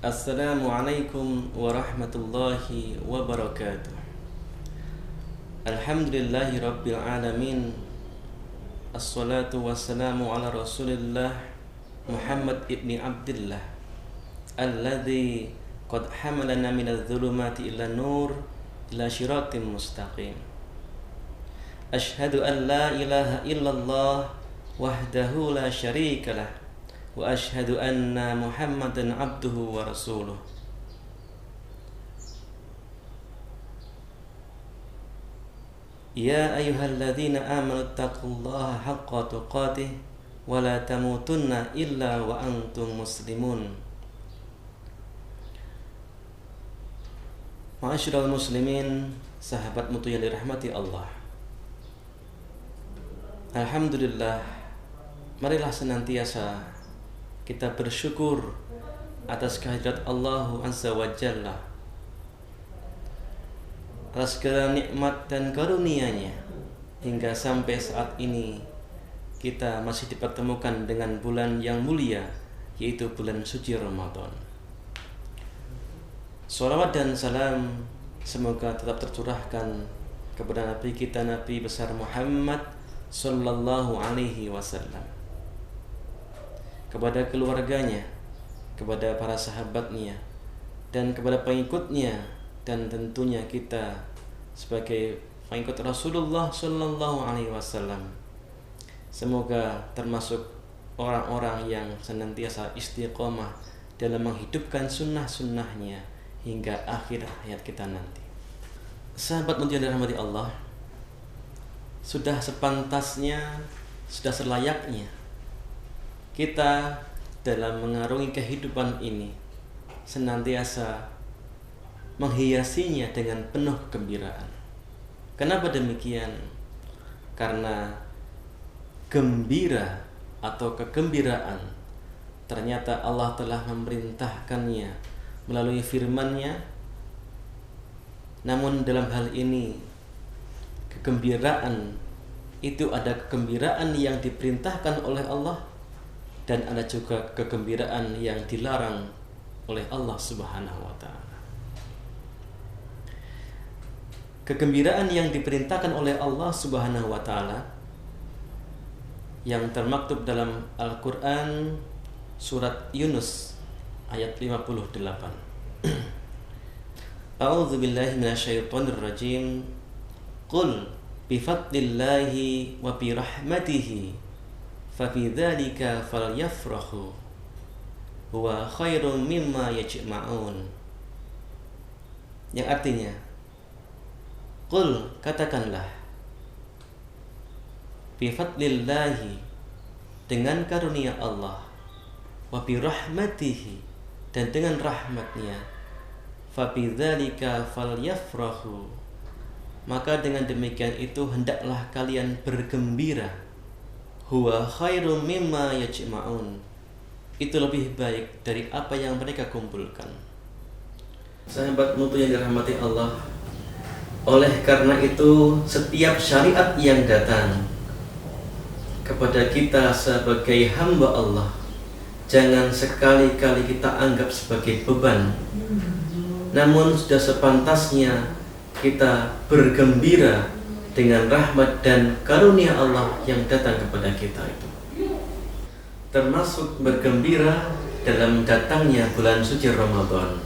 Assalamualaikum warahmatullahi wabarakatuh. Alhamdulillahi rabbil alamin. Assalatu wassalamu ala rasulillah Muhammad ibni Abdillah alladhi qad hamalana minadh dhulumati ila nur ila syiratim mustaqim. Ashhadu an la ilaha illallah wahdahu la syarikalah wa ashhadu anna Muhammadan abduhu wa rasuluh. Ya ayyuhalladzina amanu taqullaha haqqa tuqatih wa la tamutunna illa wa antum muslimun. Ma'asyiral muslimin, sahabat mutu yang dirahmati Allah. Alhamdulillah, marilah senantiasa kita bersyukur atas kehadirat Allah Azza wa Jalla, atas segala nikmat dan karunia-Nya hingga sampai saat ini kita masih dipertemukan dengan bulan yang mulia, yaitu bulan suci Ramadan. Shalawat dan salam semoga tetap tercurahkan kepada Nabi kita, Nabi besar Muhammad sallallahu alaihi wasallam, kepada keluarganya, kepada para sahabatnya, dan kepada pengikutnya, dan tentunya kita sebagai pengikut Rasulullah sallallahu alaihi wasallam. Semoga termasuk orang-orang yang senantiasa istiqomah dalam menghidupkan sunnah-sunnahnya hingga akhir hayat kita nanti. Sahabat mulia dirahmati Allah, sudah sepantasnya, sudah selayaknya kita dalam mengarungi kehidupan ini senantiasa menghiasinya dengan penuh kegembiraan. Kenapa demikian? Karena gembira atau kegembiraan ternyata Allah telah memerintahkannya melalui firman-Nya. Namun dalam hal ini kegembiraan itu ada kegembiraan yang diperintahkan oleh Allah, dan ada juga kegembiraan yang dilarang oleh Allah Subhanahu wa Ta'ala. Kegembiraan yang diperintahkan oleh Allah Subhanahu wa Ta'ala yang termaktub dalam Al-Quran surat Yunus ayat 58. A'udzu billahi minasyaitonir rajim. Qul bifadlillahi wa birahmatihi fafi dzalika falyafrahu huwa khairum mimma yajma'un. Yang artinya, qul, katakanlah, bifadlillahi, dengan karunia Allah, wa birahmatihi, dan dengan rahmatnya, fafi dzalika falyafrahu, maka dengan demikian itu hendaklah kalian bergembira. Huwa khairum mimma yajma'un, itu lebih baik dari apa yang mereka kumpulkan. Sahabat mutu yang dirahmati Allah, oleh karena itu setiap syariat yang datang kepada kita sebagai hamba Allah, jangan sekali-kali kita anggap sebagai beban. Namun sudah sepantasnya kita bergembira dengan rahmat dan karunia Allah yang datang kepada kita itu. Termasuk bergembira dalam datangnya bulan suci Ramadan,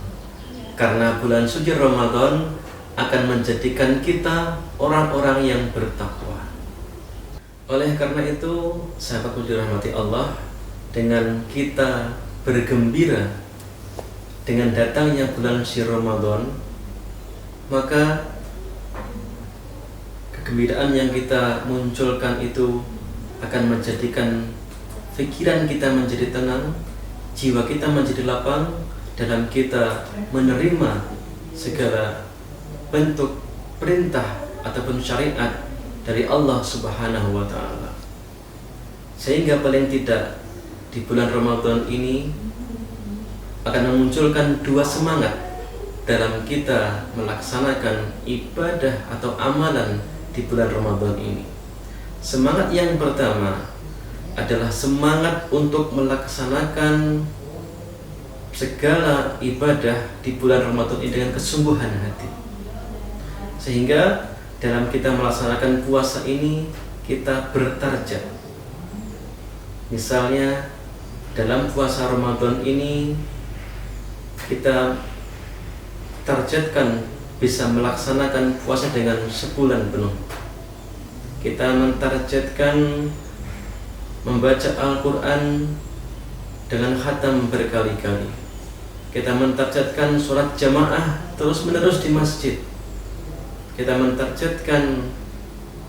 karena bulan suci Ramadan akan menjadikan kita orang-orang yang bertakwa. Oleh karena itu, sahabatku dirahmati Allah, dengan kita bergembira dengan datangnya bulan suci Ramadan, maka kegembiraan yang kita munculkan itu akan menjadikan pikiran kita menjadi tenang, jiwa kita menjadi lapang dalam kita menerima segala bentuk perintah ataupun syariat dari Allah Subhanahu wa Ta'ala. Sehingga paling tidak di bulan Ramadan ini akan memunculkan dua semangat dalam kita melaksanakan ibadah atau amalan di bulan Ramadan ini. Semangat yang pertama adalah semangat untuk melaksanakan segala ibadah di bulan Ramadan ini dengan kesungguhan hati, sehingga dalam kita melaksanakan puasa ini kita bertarget. Misalnya dalam puasa Ramadan ini kita targetkan bisa melaksanakan puasa dengan sebulan penuh. Kita mentargetkan membaca Al-Quran dengan khatam berkali-kali. Kita mentargetkan sholat jamaah terus-menerus di masjid. Kita mentargetkan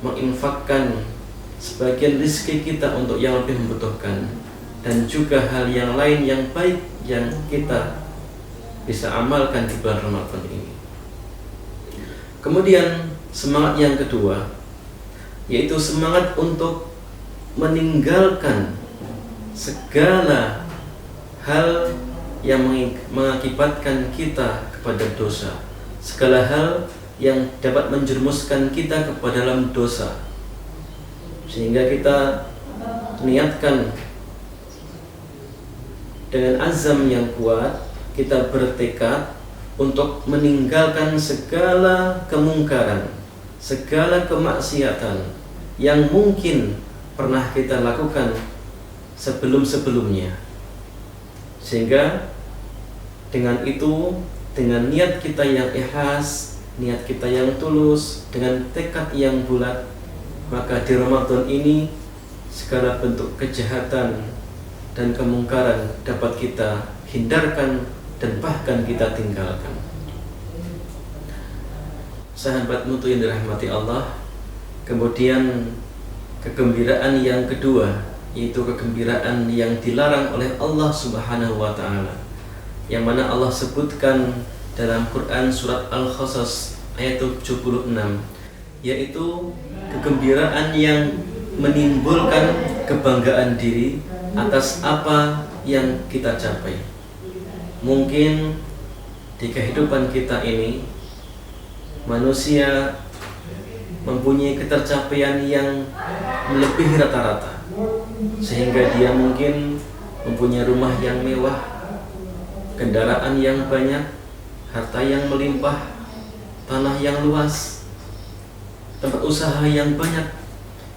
menginfakkan sebagian rezeki kita untuk yang lebih membutuhkan, dan juga hal yang lain yang baik yang kita bisa amalkan di bulan Ramadan ini. Kemudian semangat yang kedua, yaitu semangat untuk meninggalkan segala hal yang mengakibatkan kita kepada dosa, segala hal yang dapat menjerumuskan kita kepada dalam dosa, sehingga kita niatkan dengan azam yang kuat, kita bertekad untuk meninggalkan segala kemungkaran, segala kemaksiatan yang mungkin pernah kita lakukan sebelum-sebelumnya. Sehingga dengan itu, dengan niat kita yang ikhlas, niat kita yang tulus, dengan tekad yang bulat, maka di Ramadan ini segala bentuk kejahatan dan kemungkaran dapat kita hindarkan dan bahkan kita tinggalkan. Sahabat mutu yang dirahmati Allah, kemudian kegembiraan yang kedua, yaitu kegembiraan yang dilarang oleh Allah Subhanahu wa Ta'ala, yang mana Allah sebutkan dalam Quran surat Al-Qasas ayat 76, yaitu kegembiraan yang menimbulkan kebanggaan diri atas apa yang kita capai. Mungkin di kehidupan kita ini manusia mempunyai ketercapaian yang melebihi rata-rata, sehingga dia mungkin mempunyai rumah yang mewah, kendaraan yang banyak, harta yang melimpah, tanah yang luas, tempat usaha yang banyak,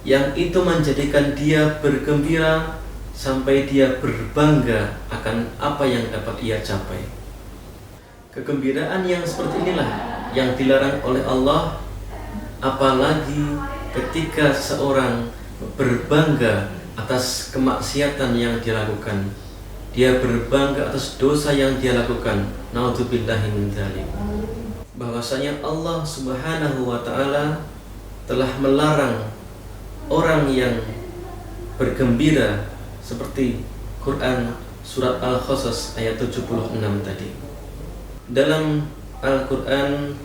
yang itu menjadikan dia bergembira sampai dia berbangga akan apa yang dapat ia capai. Kegembiraan yang seperti inilah yang dilarang oleh Allah, apalagi ketika seorang berbangga atas kemaksiatan yang dilakukan, dia berbangga atas dosa yang dia lakukan. Naudzubillahi min dzalik. Bahwasanya Allah Subhanahu wa Ta'ala telah melarang orang yang bergembira seperti Quran surat Al-Qasas ayat 76 tadi. Dalam Al-Quran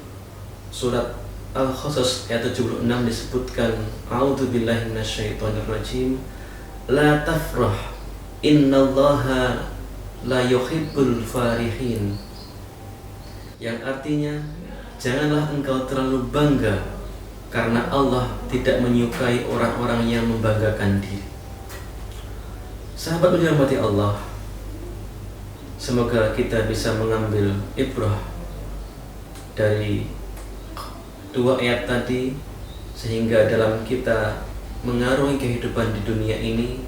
surat Al-Qasas ayat 76 disebutkan, A'udzubillahi minasyaitonirrajim, la tafrah innallaha la yuhibbul farihin, yang artinya janganlah engkau terlalu bangga karena Allah tidak menyukai orang-orang yang membanggakan diri. Sahabat dirahmati Allah, semoga kita bisa mengambil ibrah dari dua ayat tadi, sehingga dalam kita mengarungi kehidupan di dunia ini,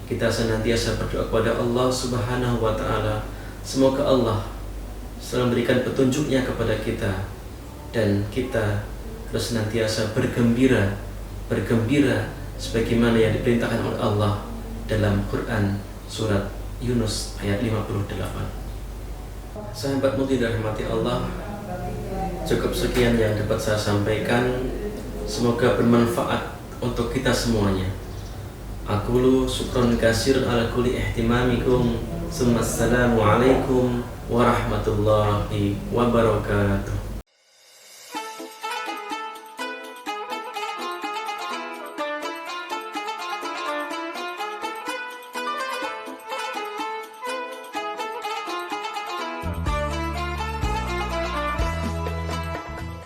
kita senantiasa berdoa kepada Allah Subhanahu wa Ta'ala. Semoga Allah selalu memberikan petunjuknya kepada kita, dan kita terus senantiasa bergembira sebagaimana yang diperintahkan oleh Allah dalam Quran surat Yunus ayat 58. Sahabat muti dirahmati Allah, cukup sekian yang dapat saya sampaikan. Semoga bermanfaat untuk kita semuanya. Aqulu syukran katsir ala kulli ihtimamikum. Assalamualaikum warahmatullahi wabarakatuh.